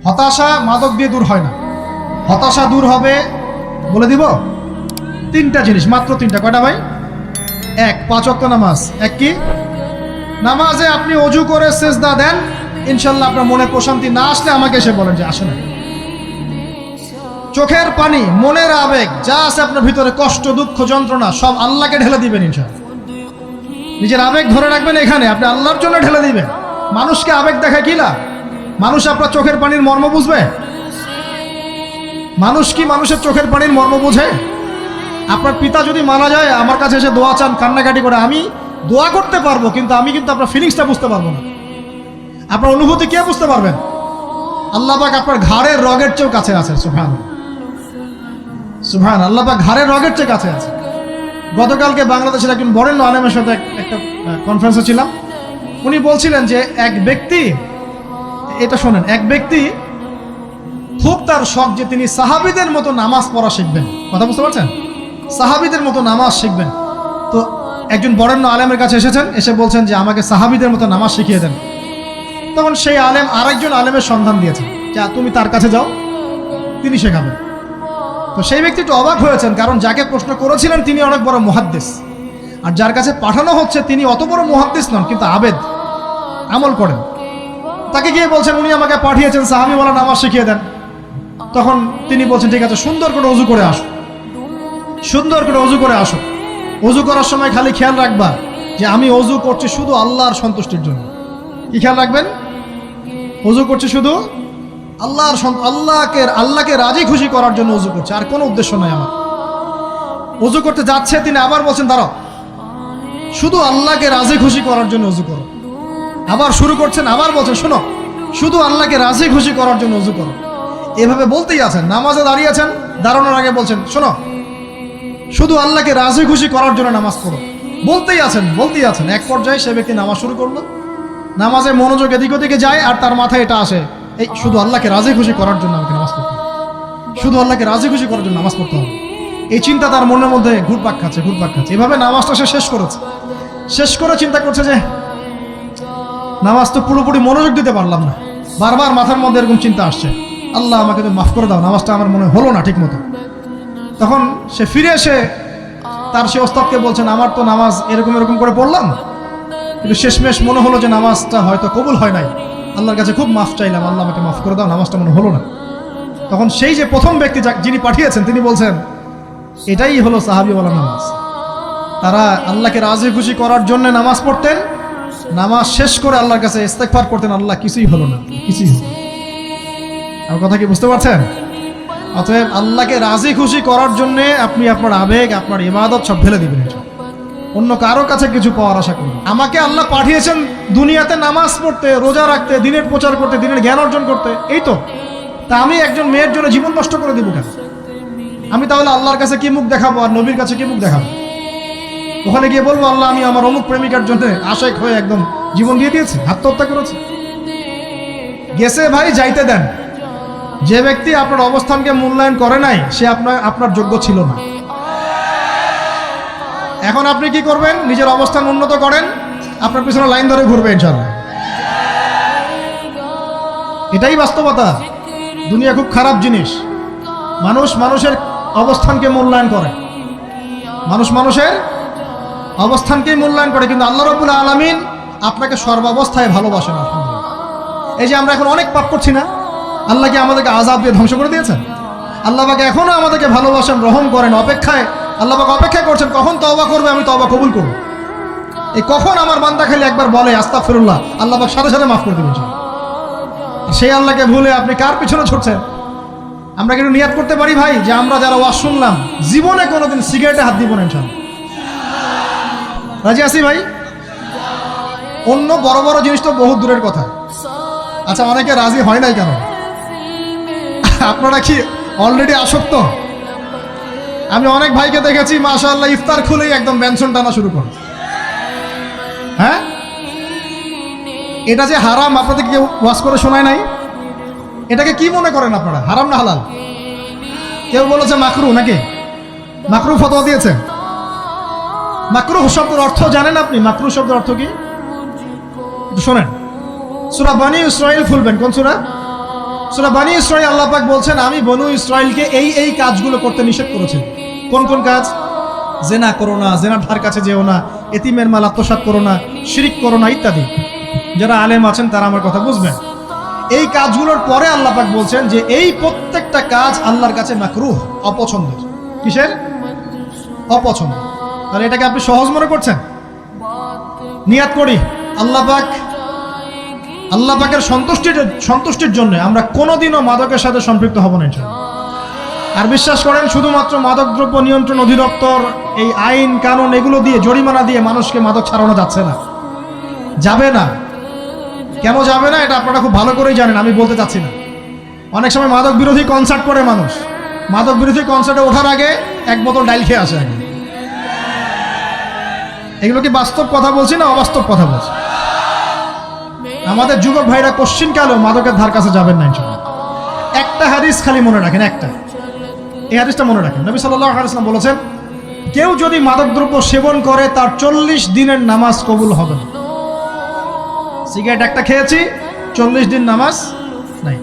হতাশা মাদক দিয়ে দূর হয় না। হতাশা দূর হবে, বলে দিব, তিনটা জিনিস, মাত্র তিনটা। কয়টা ভাই? এক, 5 ওয়াক্ত নামাজ। এক কি? নামাজে আপনি অজু করে সেজদা দেন, ইনশাল্লাহ আপনার মনে প্রশান্তি না আসলে আমাকে এসে বলেন যে আসে না। চোখের পানি, মনের আবেগ যা আছে আপনার ভিতরে, কষ্ট, দুঃখ, যন্ত্রণা, সব আল্লাহকে ঢেলে দিবেন ইনশাল্লাহ। নিজের আবেগ ধরে রাখবেন এখানে, আপনি আল্লাহর জন্য ঢেলে দিবেন। মানুষকে আবেগ দেখা কি লাভ? মানুষ আপনার চোখের পানির মর্ম বুঝবে? মানুষ কি মানুষের চোখের পানির মর্ম বোঝে? আপনার পিতা যদি মারা যায়, আমার কাছে এসে দোয়া চান, কান্নাকাটি করে, আমি দোয়া করতে পারবো, কিন্তু আমি কিন্তু আপনার ফিলিংসটা বুঝতে পারবো না। আপনার অনুভূতি কে বুঝতে পারবেন? আল্লাহ পাক আপনার ঘাড়ের রগের চেয়েও কাছে আছে। সুবহান সুবহান, আল্লাহ পাক ঘাড়ের রগের চেয়ে কাছে আছে। গতকালকে বাংলাদেশের একজন বরেণ্য আলেমের সাথে একটা কনফারেন্সে ছিলাম। উনি বলছিলেন যে এক ব্যক্তি, এটা শোনেন, এক ব্যক্তি খুব তার শখ যে তিনি সাহাবীদের মতো নামাজ পড়া শিখবেন। কথা বুঝতে পারছেন? সাহাবীদের মতো নামাজ শিখবেন। তো একজন বরেণ্য আলেমের কাছে এসেছেন, এসে বলছেন যে আমাকে সাহাবীদের মতো নামাজ শিখিয়ে দেন। তখন সেই আলেম আরেকজন আলেমের সন্ধান দিয়েছেন, যা তুমি তার কাছে যাও, তিনি শেখাবেন। তো সেই ব্যক্তি একটু অবাক হয়েছেন, কারণ যাকে প্রশ্ন করেছিলেন তিনি অনেক বড় মুহাদ্দিস, আর যার কাছে পাঠানো হচ্ছে তিনি অত বড় মুহাদ্দিস নন, কিন্তু আবেদ, আমল করেন। তাকে গিয়ে বলছেন উনি আমাকে পাঠিয়েছেন সাহাবীওয়ালা নামাজ শিখিয়ে দেন। তখন তিনি বলছেন ঠিক আছে, সুন্দর করে অজু করে আসো, সুন্দর করে অজু করে আসো। অজু করার সময় খালি খেয়াল রাখবা যে আমি অজু করছি শুধু আল্লাহর সন্তুষ্টির জন্য। কি খেয়াল রাখবেন? অজু করছি শুধু আল্লাহকে রাজি খুশি করার জন্য অজু করছে, আর কোনো উদ্দেশ্য নয় আমার। অজু করতে যাচ্ছে, তিনি আবার বলছেন দাঁড়াও, শুধু আল্লাহকে রাজি খুশি করার জন্য অজু করো। আবার শুরু করছেন, আবার বলছেন শোনো, শুধু আল্লাহকে রাজি খুশি করার জন্য অজু করো। এভাবে বলতেই আছেন, নামাজে দাঁড়িয়ে আছেন, দাঁড়ানোর আগে বলছেন শোনো, শুধু আল্লাহকে রাজি খুশি করার জন্য নামাজ পড়ো। বলতেই আছেন। এক পর্যায়ে সে ব্যক্তি নামাজ শুরু করলো, নামাজে মনোযোগ এদিক ওদিকে যায়, আর তার মাথায় এটা আসে, এই শুধু আল্লাহকে রাজি খুশি করার জন্য আমাকে নামাজ পড়তে হবে, শুধু আল্লাহকে রাজি খুশি করার জন্য নামাজ পড়তে হবে। এই চিন্তা তার মনের মধ্যে ঘুরপাক খাচ্ছে। এভাবে নামাজটা সে শেষ করেছে। শেষ করে চিন্তা করছে যে নামাজ তো পুরোপুরি মনোযোগ দিতে পারলাম না। বারবার মাথার মধ্যে এরকম চিন্তা আসছে, আল্লাহ আমাকে তো মাফ করে দাও, নামাজটা আমার মনে হলো না ঠিক মতো। তখন সে ফিরে এসে তার সে ওস্তাদকে বলছেন, আমার তো নামাজ এরকম করে পড়লাম, কিন্তু শেষমেশ মনে হলো যে নামাজটা হয়তো কবুল হয় নাই, আল্লাহর কাছে খুব মাফ চাইলাম, আল্লাহ আমাকে মাফ করে দাও, নামাজটা মনে হলো না। তখন সেই যে প্রথম ব্যক্তি যিনি পাঠিয়েছেন তিনি বলছেন এটাই হলো সাহাবীওয়ালা নামাজ। তারা আল্লাহকে রাজি খুশি করার জন্য নামাজ পড়তেন, নামাজ শেষ করে আল্লাহর কাছে ইস্তেগফার করতেন, আল্লাহ কিছুই হলো না, কিছুই হলো না। আমার কথা কি বুঝতে পারছেন? অতএব আল্লাহকে রাজি খুশি করার জন্য আপনি আপনার আবেগ, আপনার ইবাদত সব ফেলে দিবেন, অন্য কারো কাছে কিছু পাওয়ার আশা করবেন। আমাকে আল্লাহ পাঠিয়েছেন দুনিয়াতে নামাজ পড়তে, রোজা রাখতে, দিনের প্রচার করতে, দিনের জ্ঞান অর্জন করতে, এই তো। তা আমি একজন মেয়ের জন্য জীবন নষ্ট করে দিব কেন? আমি তাহলে আল্লাহর কাছে কি মুখ দেখাবো, আর নবীর কাছে কি মুখ দেখাবো? ওখানে গিয়ে বলবো আল্লাহ আমি আমার অমুক প্রেমিকার জন্য আশেক হয়ে একদম জীবন দিয়ে দিয়েছি, আত্মহত্যা করেছি। গেছে ভাই, যাইতে দেন। যে ব্যক্তি আপনার অবস্থানকে মূল্যায়ন করে নাই, সে আপনার যোগ্য ছিল না। এখন আপনি কি করবেন? নিজের অবস্থান উন্নত করেন, আপনার পিছনে লাইন ধরে ঘুরবে ইনশাআল্লাহ। এটাই বাস্তবতা। দুনিয়া খুব খারাপ জিনিস। মানুষের অবস্থানকে মূল্যায়ন করে, মানুষের অবস্থানকেই মূল্যায়ন করে, কিন্তু আল্লাহ রাব্বুল আলামিন আপনাকে সর্বাবস্থায় ভালোবাসেন। আলহামদুলিল্লাহ। এই যে আমরা এখন অনেক পাপ করছি না, আল্লাহ কি আমাদেরকে আযাব দিয়ে ধ্বংস করে দিয়েছেন? আল্লাহ পাক এখনো আমাদেরকে ভালোবাসেন, রহম করেন, আল্লাহ পাক অপেক্ষা করছেন কখন তওবা করবে, আমি তওবা কবুল করব। এই কখন আমার বান্দা খালি একবার বলে আস্তাগফিরুল্লাহ, আল্লাহ পাক সাথে সাথে মাফ করে দিবেন। সেই আল্লাহকে ভুলে আপনি কার পিছনে ছুটছেন? আমরা কিন্তু নিয়াত করতে পারি ভাই যে আমরা যারা ওয়াজ শুনলাম জীবনে কোনোদিন সিগারেটে হাত দিব না ইনশাআল্লাহ। রাজি আছি ভাই? অন্য বড় বড় জিনিস তো বহুত দূরের কথা। আচ্ছা, অনেকে রাজি হয় নাই কেন? আপনারা কি অলরেডি আসক্ত? আমি অনেক ভাইকে দেখেছি মাশাআল্লাহ ইফতার খুলেই একদম বেনসন টানা শুরু করে। হ্যাঁ, এটা যে হারাম আপনাদের কেউ ওয়াজ করে শোনায় নাই? এটাকে কি মনে করেন আপনারা, হারাম না হালাল? কেউ বলেছে মাকরু, নাকি মাকরু ফতোয়া দিয়েছে? মাকরু শব্দের অর্থ জানেন আপনি? মাকরু শব্দের অর্থ কি শোনেন। সূরা বনী ইসরাঈল খুলবেন। কোন সূরা? সূরা বনী ইসরাঈল আল্লাহ পাক বলছেন, আমি বনু ইসরাঈলকে এই কাজগুলো করতে নিষেধ করেছি। কোন কোন কাজ? জেনা করো না, জেনার ধার কাছে যেও না, এতিমের মাল আত্মসাৎ করো না, শিরিক করো না ইত্যাদি। যারা আলেম আছেন তারা আমার কথা বুঝবেন। এই কাজগুলোর পরে আল্লাহ পাক বলছেন যে এই প্রত্যেকটা কাজ আল্লাহর কাছে মাকরুহ, অপছন্দের। কিসের? অপছন্দ। তাহলে এটাকে আপনি সহজ মনে করছেন? নিয়াত করি আল্লাহ পাকের সন্তুষ্টির জন্য আমরা কোনোদিনও মাদকের সাথে সম্পৃক্ত হব না। আর বিশ্বাস করেন, শুধুমাত্র মাদকদ্রব্য নিয়ন্ত্রণ অধিদপ্তর এই আইন কানুন এগুলো দিয়ে, জরিমানা দিয়ে মানুষকে মাদক ছাড়ানো যাচ্ছে না, যাবে না। কেন যাবে না এটা আপনারা খুব ভালো করেই জানেন, আমি বলতে চাচ্ছি না। অনেক সময় মাদক বিরোধী কনসার্ট করে মানুষ, মাদক বিরোধী কনসার্টে ওঠার আগে এক বোতল ডাইল খেয়ে আসে আগে। এগুলো কি বাস্তব কথা বলছি না অবাস্তব কথা বলছি? আমাদের যুবক ভাইরা কোশ্চিনকালেও মাদকের ধার কাছে যাবেন না ইনশাআল্লাহ। একটা হাদিস খালি মনে রাখেন, একটা, এই হাদিসটা মনে রাখেন। নবী সাল্লাল্লাহু আলাইহি ওয়াসাল্লাম বলেছেন, কেউ যদি মাদকদ্রব্য সেবন করে তার 40 দিনের নামাজ কবুল হবে না। সিগারেট একটা খেয়েছি, 40 দিন নামাজ নাই।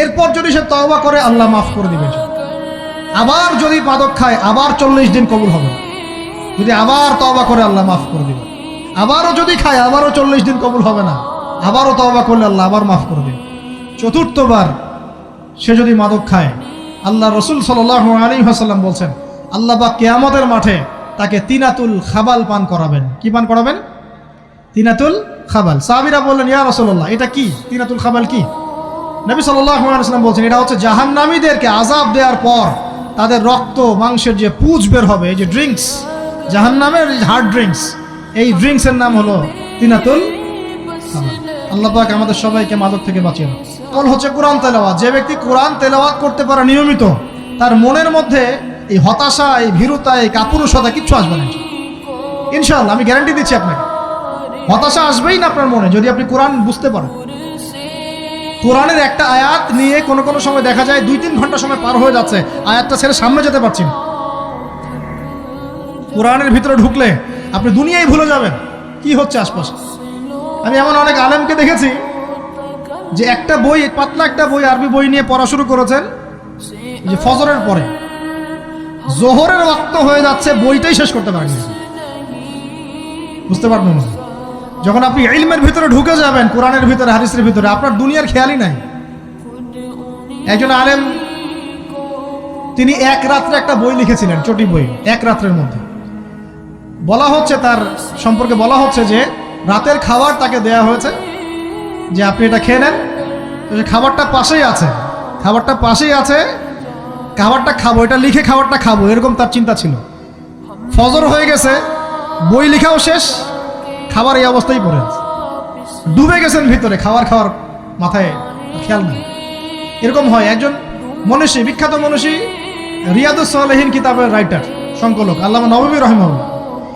এরপর যদি সে তওবা করে আল্লাহ মাফ করে দিবেন। আবার যদি মাদক খায় আবার 40 দিন কবুল হবে না। যদি আবার তওবা করে আল্লাহ মাফ করে দিবেন। আবারও যদি খায় আবারও 40 দিন কবুল হবে না। আবারও তওবা করলে আল্লাহ আবার মাফ করে দিবেন। চতুর্থবার সে যদি মাদক খায়, আল্লাহ রসুল সাল্লাল্লাহু আলাইহি ওয়াসাল্লাম বলছেন, আল্লাহ পাক কিয়ামতের মাঠে তাকে তিনাতুল খাবাল পান করাবেন। কি পান করাবেন? তিনাতুল খাবাল। সাহাবীরা বললেন, ইয়া রাসূলুল্লাহ, এটা কি তিনাতুল খাবাল? কি? নবী সাল্লাল্লাহু আলাইহি ওয়াসাল্লাম বলছেন, এটা হচ্ছে জাহান্নামীদেরকে আযাব দেওয়ার পর তাদের রক্ত মাংসের যে পুঁজ বের হবে, এই যে ড্রিঙ্কস, জাহান্নামের হার্ড ড্রিঙ্কস, এই ড্রিঙ্কসের নাম হলো তিনাতুল খাবাল। আল্লাহ পাক আমাদের সবাইকে মাদক থেকে বাঁচিয়ে রাখুন। আমল হচ্ছে কোরআন তেলাওয়াত। যে ব্যক্তি কোরআন তেলাওয়াত করতে পারে নিয়মিত, তার মনের মধ্যে এই হতাশা, এই ভীরুতা, এই কাপুরুষতা কিচ্ছু আসবে না ইনশাআল্লাহ। আমি গ্যারান্টি দিচ্ছি আপনাকে, হতাশা আসবেই না আপনার মনে যদি আপনি কোরআন বুঝতে পারেন। কোরআনের একটা আয়াত নিয়ে কোনো সময় দেখা যায় 2-3 ঘন্টা সময় পার হয়ে যাচ্ছে, আয়াতটা ছেড়ে সামনে যেতে পারছি না। কোরআনের ভিতরে ঢুকলে আপনি দুনিয়ায় ভুলে যাবেন কি হচ্ছে আশপাশে। আমি এমন অনেক আলেমকে দেখেছি যে একটা বই, পাতলা একটা বই, আরবি বই নিয়ে পড়া শুরু করেছেন, যে ফজরের পরে জোহরের ওয়াক্ত হয়ে যাচ্ছে, বইটাই শেষ করতে পারেনি। বুঝতে পারবেন না? যখন আপনি ইলমের ভিতরে ঢুকে যাবেন, কোরআনের ভিতরে, হাদিসের ভিতরে, আপনার দুনিয়ার খেয়ালই নাই। একজন আলেম, তিনি এক রাত্রে একটা বই লিখেছিলেন, চটি বই, এক রাত্রের মধ্যে। বলা হচ্ছে, তার সম্পর্কে বলা হচ্ছে যে রাতের খাবার তাকে দেয়া হয়েছে, যে আপনি এটা খেয়ে নেন। খাবারটা পাশেই আছে, খাবারটা খাবো, এটা লিখে খাবারটা খাবো, এরকম তার চিন্তা ছিল। ফজর হয়ে গেছে, বই লেখাও শেষ, খাবার এই অবস্থায় পড়ে আছে, ডুবে গেছেন ভিতরে, খাওয়ার মাথায় খেয়াল নেই। এরকম হয়। একজন মনীষী, বিখ্যাত মনীষী, রিয়াদুস সালেহীন কিতাবের রাইটার, সংকলক আল্লামা নববী রাহিমাহুল্লাহ,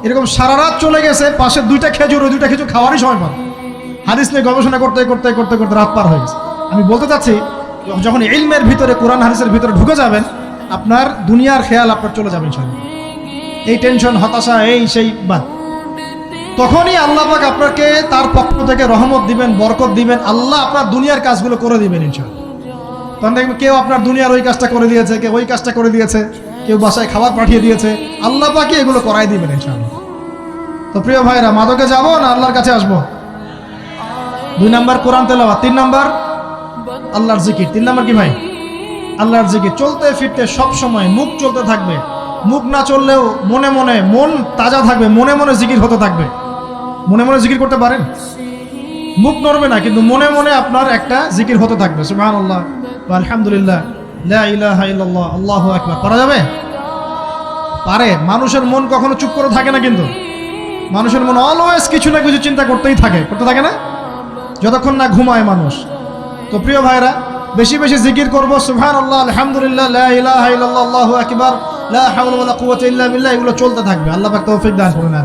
এরকম সারা রাত চলে গেছে, পাশে 2টা খেজুর, ওই 2টা খেজুর খাওয়ারই সময় পান। হাদিস নিয়ে গবেষণা করতে রাত পার হয়ে গেছে। আমি বলতে চাচ্ছি, যখন ইলমের ভিতরে, কোরআন হাদিসের ভিতরে ঢুকে যাবেন, আপনার দুনিয়ার খেয়াল আপনার চলে যাবেন ইনশাআল্লাহ। এই টেনশন, হতাশা, এই সেই বাদ। তখনই আল্লাহ পাক আপনাকে তার পক্ষ থেকে রহমত দিবেন, বরকত দিবেন, আল্লাহ আপনার দুনিয়ার কাজগুলো করে দিবেন ইনশাআল্লাহ। তখন দেখবেন কেউ আপনার দুনিয়ার ওই কাজটা করে দিয়েছে, কেউ ওই কাজটা করে দিয়েছে, কেউ বাসায় খাবার পাঠিয়ে দিয়েছে, আল্লাহ পাকই এগুলো করাই দিবেন ইনশাআল্লাহ। তো প্রিয় ভাইরা, মাদকে যাবো না আল্লাহর কাছে আসবো? 2 নাম্বার কোরআন তেলাওয়াত, 3 নাম্বার আল্লাহর জিকির। 3 নাম্বার কি ভাই? আল্লাহর জিকির। চলতে ফিরতে সব সময় মুখ চলতে থাকবে, মুখ না চললেও মনে মনে মন তাজা থাকবে, মনে মনে জিকির হতে থাকবে। মনে মনে জিকির করতে পারেন? মুখ নড়বে না, কিন্তু মনে মনে আপনার একটা জিকির হতে থাকবে, সুবহানাল্লাহ ওয়া আলহামদুলিল্লাহ, লা ইলাহা ইল্লাল্লাহ, আল্লাহু আকবার। পারা যাবে? পারে। মানুষের মন কখনো চুপ করে থাকে না, কিন্তু মানুষের মন অলওয়েজ কিছু না কিছু চিন্তা করতে থাকে না, যতক্ষণ না ঘুমায় মানুষ। তো প্রিয় ভাইরা, বেশি বেশি জিকির করব, সুবহানাল্লাহ, আলহামদুলিল্লাহ, লা ইলাহা ইল্লাল্লাহ, আল্লাহু আকবার, লা হাওলা ওয়ালা কুওয়াতা ইল্লা বিল্লাহ, এগুলো চলতে থাকবে। আল্লাহ পাক তৌফিক দান করুন।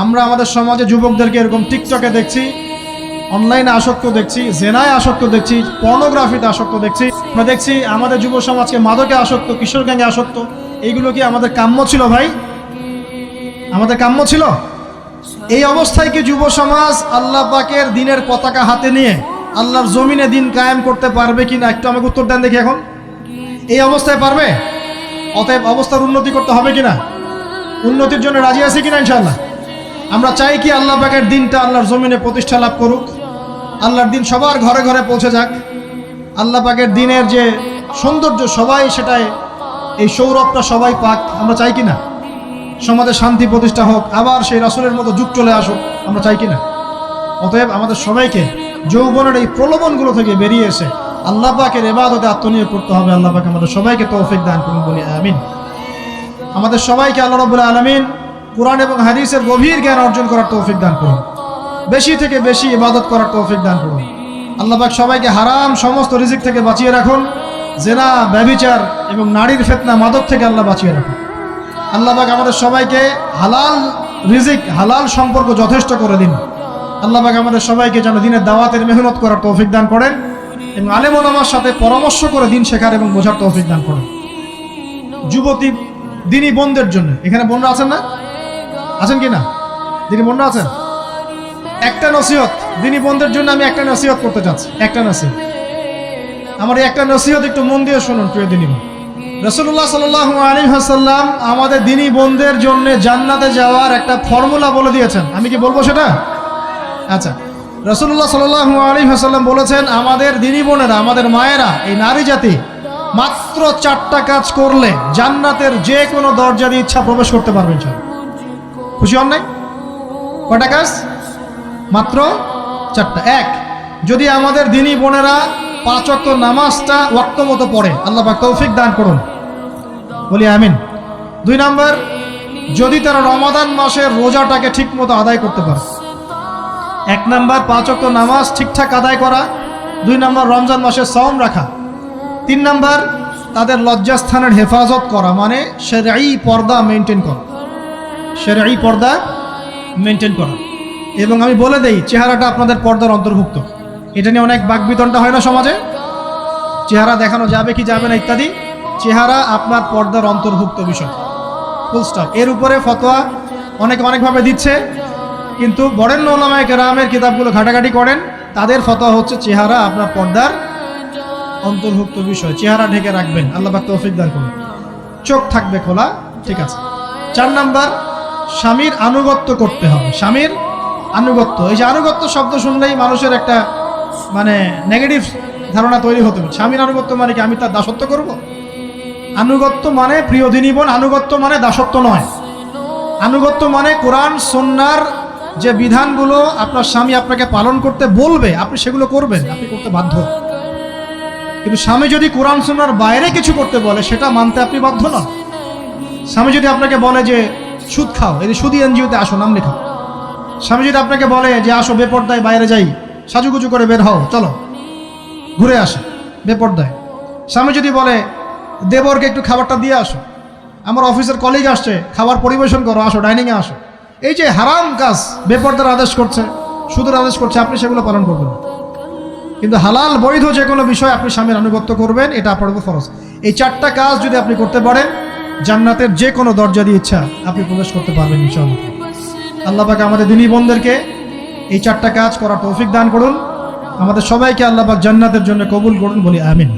আমরা আমাদের সমাজে যুবকদেরকে এরকম টিকটকে দেখছি, অনলাইনে আসক্ত দেখছি, জেনায় আসক্ত দেখছি, পর্নোগ্রাফিতে আসক্ত দেখছি। আমরা দেখছি আমাদের যুব সমাজকে মাদকে আসক্ত, কিশোর গ্যাংয়ে আসক্ত। এইগুলো কি আমাদের কাম্য ছিল ভাই? আমাদের কাম্য ছিল? এই অবস্থায় কি যুব সমাজ আল্লাহ পাকের দ্বীনের পতাকা হাতে নিয়ে আল্লাহর জমিনে দিন কায়েম করতে পারবে কিনা একটু আমাকে উত্তর দেন দেখি। এখন এই অবস্থায় পারবে? অতএব অবস্থার উন্নতি করতে হবে কিনা? উন্নতির জন্য রাজি আছে কিনা ইনশাআল্লাহ? আমরা চাই কি আল্লাহ পাকের দিনটা আল্লাহর জমিনে প্রতিষ্ঠা লাভ করুক, আল্লাহর দিন সবার ঘরে ঘরে পৌঁছে যাক। আল্লাহ পাকের দিনের যে সৌন্দর্য সবাই সেটাই, এই সৌরভটা সবাই পাক, আমরা চাই কিনা? সমাজে শান্তি প্রতিষ্ঠা হোক, আবার সেই রাসূলের মতো যুগ চলে আসুক, আমরা চাই কিনা? অতএব আমাদের সবাইকে যৌবনের এই প্রলোভনগুলো থেকে বেরিয়ে এসে আল্লাহ পাকের ইবাদতে আত্মনিয়োগ করতে হবে। আল্লাহ পাক আমাদের সবাইকে তৌফিক দান করুন, বলি আমিন। আমাদের সবাইকে আল্লাহ রাব্বুল আলামিন কুরআন এবং হাদিসের গভীর জ্ঞান অর্জন করার তৌফিক দান করুন, বেশি থেকে বেশি ইবাদত করার তৌফিক দান করুন। আল্লাহ পাক সবাইকে হারাম সমস্ত রিজিক থেকে বাঁচিয়ে রাখুন, জেনা, ব্যভিচার এবং নারীর ফিতনা, মাদক থেকে আল্লাহ বাঁচিয়ে রাখুন। আল্লাহ পাক আমাদের সবাইকে হালাল রিজিক, হালাল সম্পর্ক যথেষ্ট করে দিন। আল্লাহ পাক আমাদের সবাইকে যেন দিনের দাওয়াতের মেহনত করার তৌফিক দান করেন এবং আলেম ওলামার সাথে পরামর্শ করে দিন শেখার এবং বোঝার তৌফিক দান করেন। যুবতী দিনী বোনদের জন্য, এখানে বোনরা আছেন না? আছেন কি না? দিনী বোনরা আছেন? একটা নসিহত দিনী বোনদের জন্য আমি একটা নসিহত করতে চাচ্ছি, একটা নসিহত। আমার এই একটা নসিহত একটু মন দিয়ে শুনুন প্রিয় দিনী বোন। রাসূলুল্লাহ সাল্লাল্লাহু আলাইহি ওয়াসাল্লাম আমাদের দিনী বোনদের জন্য জান্নাতে যাওয়ার একটা ফর্মুলা বলে দিয়েছেন। আমি কি বলবো সেটা? আচ্ছা, রাসূলুল্লাহ সাল্লাল্লাহু আলাইহি ওয়াসাল্লাম বলেছেন আমাদের দিনী বোনেরা, আমাদের মায়েরা, এই নারী জাতি মাত্র 4টা কাজ করলে জান্নাতের যে কোনো দরজা দিয়ে ইচ্ছা প্রবেশ করতে পারবেন। খুশি হন নাই? কয়টা কাজ? মাত্র 4টা। এক, যদি আমাদের দিনী বোনেরা 5 ওয়াক্ত নামাজটা ওয়াক্ত মতো পড়ে, আল্লাহ পাক তৌফিক দান করুন, বলি আমিন। 2 নাম্বার, যদি তারা রমাদান মাসের রোজাটাকে ঠিক মতো আদায় করতে পারে। 1 নাম্বার 5 ওয়াক্ত নামাজ ঠিকঠাক আদায় করা। 2 নাম্বার রমজান মাসের সাওম রাখা। 3 নাম্বার তাদের লজ্জাস্থানের হেফাজত করা, মানে শরঈ পর্দা মেনটেন করা, শরঈ পর্দা মেনটেন করা। এবং আমি বলে দেই, চেহারাটা আপনাদের পর্দার অন্তর্ভুক্ত। এটা নিয়ে অনেক বাকবিতণ্ডা হয় না সমাজে, চেহারা দেখানো যাবে কি যাবে না ইত্যাদি। চেহারা আপনার পর্দার অন্তর্ভুক্ত বিষয়, ফুল স্টপ। এর উপরে ফতোয়া অনেকভাবে দিচ্ছে, কিন্তু বরেণ্য উলামায়ে কেরামের কিতাবগুলো ঘাটাঘাটি করেন, তাদের ফতোয়া হচ্ছে চেহারা আপনার পর্দার অন্তর্ভুক্ত বিষয়, চেহারা ঢেকে রাখবেন। আল্লাহ পাক তৌফিক দান করুন। চোখ থাকবে খোলা, ঠিক আছে। 4 নাম্বার, স্বামীর আনুগত্য করতে হবে। স্বামীর আনুগত্য, এই যে আনুগত্য শব্দ শুনলেই মানুষের একটা মানে নেগেটিভ ধারণা তৈরি হতে পারে। স্বামীর আনুগত্য মানে কি আমি তার দাসত্ব করব? আনুগত্য মানে, প্রিয় দিনী বোন, আনুগত্য মানে দাসত্ব নয়। আনুগত্য মানে কোরআন সুন্নাহর যে বিধানগুলো আপনার স্বামী আপনাকে পালন করতে বলবে, আপনি সেগুলো করবেন, আপনি করতে বাধ্য। কিন্তু স্বামী যদি কোরআন সুন্নাহর বাইরে কিছু করতে বলে, সেটা মানতে আপনি বাধ্য নন। স্বামী যদি আপনাকে বলে যে সুদ খাও, এই সুদী এনজিওতে আসো, নাম লেখাও। স্বামী যদি আপনাকে বলে যে আসো বেপর্দায় বাইরে যাই, সাজুগুজু করে বের হও, চলো ঘুরে আসে বেপর্দায়। স্বামী যদি বলে দেবরকে একটু খাবারটা দিয়ে আসো, আমার অফিসের কলিগ আসছে, খাবার পরিবেশন করো, আসো ডাইনিংয়ে আসো। এই যে হারাম কাজ, বেপর্দার আদেশ করছে, সুদের আদেশ করছে, আপনি সেগুলো পালন করবেন। কিন্তু হালাল বৈধ যে কোনো বিষয় আপনি স্বামীর আনুগত্য করবেন, এটা আপনার উপর ফরজ। এই 4টা কাজ যদি আপনি করতে পারেন, জান্নাতের যে কোনো দরজা দিয়ে ইচ্ছা আপনি প্রবেশ করতে পারবেন ইনশাআল্লাহ। আল্লাহ পাক আমাদের দিনী বোনদেরকে এই 4টা কাজ করার তৌফিক দান করুন। আমাদের সবাইকে আল্লাহ পাক জান্নাতের জন্য কবুল করুন, বলি আমিন।